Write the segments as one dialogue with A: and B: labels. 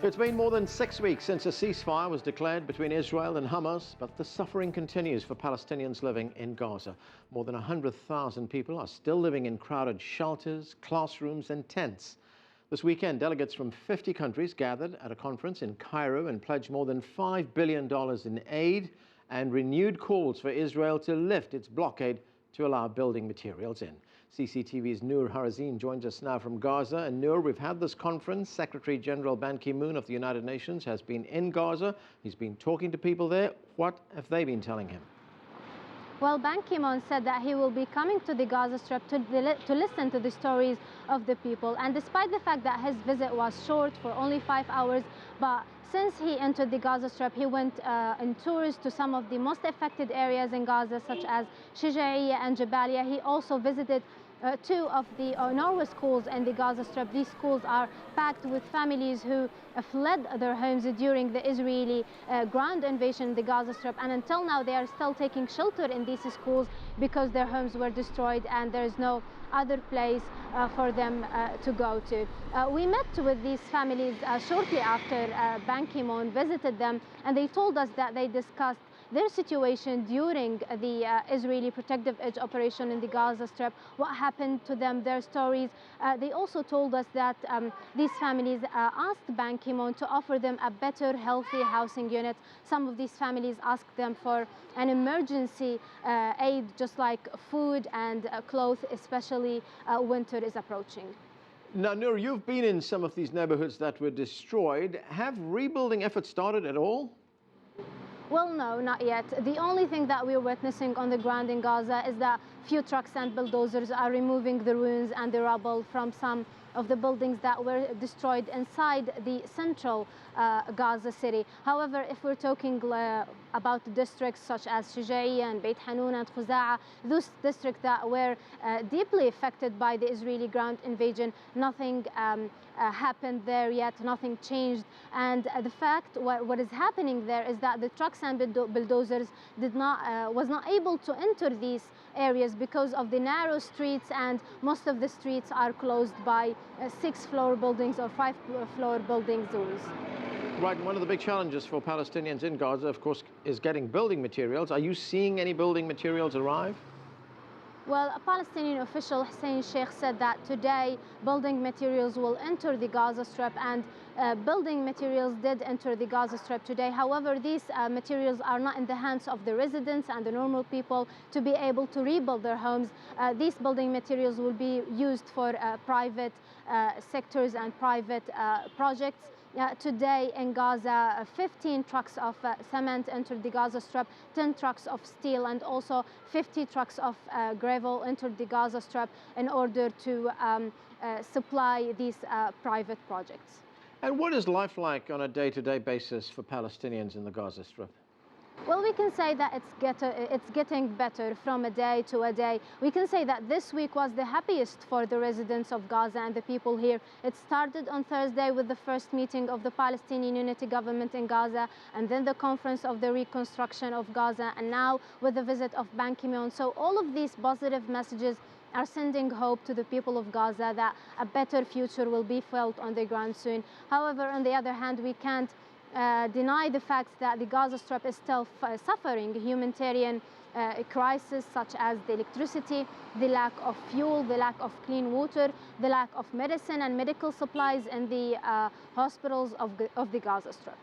A: It's been more than 6 weeks since a ceasefire was declared between Israel and Hamas, but the suffering continues for Palestinians living in Gaza. More than 100,000 people are still living in crowded shelters, classrooms and tents. This weekend, delegates from 50 countries gathered at a conference in Cairo and pledged more than $5 billion in aid and renewed calls for Israel to lift its blockade to allow building materials in. CCTV's Noor Harazeen joins us now from Gaza. And Noor, we've had this conference. Secretary General Ban Ki-moon of the United Nations has been in Gaza. He's been talking to people there. What have they been telling him?
B: Well, Ban Ki-moon said that he will be coming to the Gaza Strip to listen to the stories of the people. And despite the fact that his visit was short for only 5 hours, but since he entered the Gaza Strip, he went on tours to some of the most affected areas in Gaza, such as Shijaiya and Jabalia. He also visited two of the Noor schools in the Gaza Strip. These schools are packed with families who fled their homes during the Israeli ground invasion in the Gaza Strip, and until now they are still taking shelter in these schools because their homes were destroyed and there is no other place for them to go to. We met with these families shortly after Ban Ki-moon visited them, and they told us that they discussed their situation during the Israeli protective edge operation in the Gaza Strip, what happened to them, their stories. They also told us that these families asked Ban Ki-moon to offer them a better, healthy housing unit. Some of these families asked them for an emergency aid, just like food and clothes, especially winter is approaching.
A: Now, Noor, you've been in some of these neighborhoods that were destroyed. Have rebuilding efforts started at all?
B: Well, no, not yet. The only thing that we're witnessing on the ground in Gaza is that few trucks and bulldozers are removing the ruins and the rubble from some of the buildings that were destroyed inside the central Gaza city. However, if we're talking about districts such as Shijaiya and Beit Hanun and Khuza'a, those districts that were deeply affected by the Israeli ground invasion, nothing happened there yet, nothing changed. And the fact what is happening there is that the trucks and bulldozers was not able to enter these areas because of the narrow streets, and most of the streets are closed by 6-floor buildings or 5-floor buildings.
A: Right, and one of the big challenges for Palestinians in Gaza, of course, is getting building materials. Are you seeing any building materials arrive?
B: Well, a Palestinian official, Hussein Sheikh, said that today building materials will enter the Gaza Strip, and building materials did enter the Gaza Strip today. However, these materials are not in the hands of the residents and the normal people to be able to rebuild their homes. These building materials will be used for private sectors and private projects. Today in Gaza, 15 trucks of cement entered the Gaza Strip, 10 trucks of steel, and also 50 trucks of gravel entered the Gaza Strip in order to supply these private projects.
A: And what is life like on a day-to-day basis for Palestinians in the Gaza Strip?
B: Well, we can say that it's getting better from a day to a day. We can say that this week was the happiest for the residents of Gaza and the people here. It started on Thursday with the first meeting of the Palestinian Unity Government in Gaza, and then the conference of the reconstruction of Gaza, and now with the visit of Ban Ki-moon. So all of these positive messages are sending hope to the people of Gaza that a better future will be felt on the ground soon. However, on the other hand, we can't deny the fact that the Gaza Strip is still suffering a humanitarian crisis, such as the electricity, the lack of fuel, the lack of clean water, the lack of medicine and medical supplies in the hospitals of the Gaza Strip.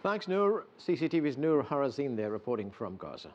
A: Thanks, Noor. CCTV's Noor Harazeen there reporting from Gaza.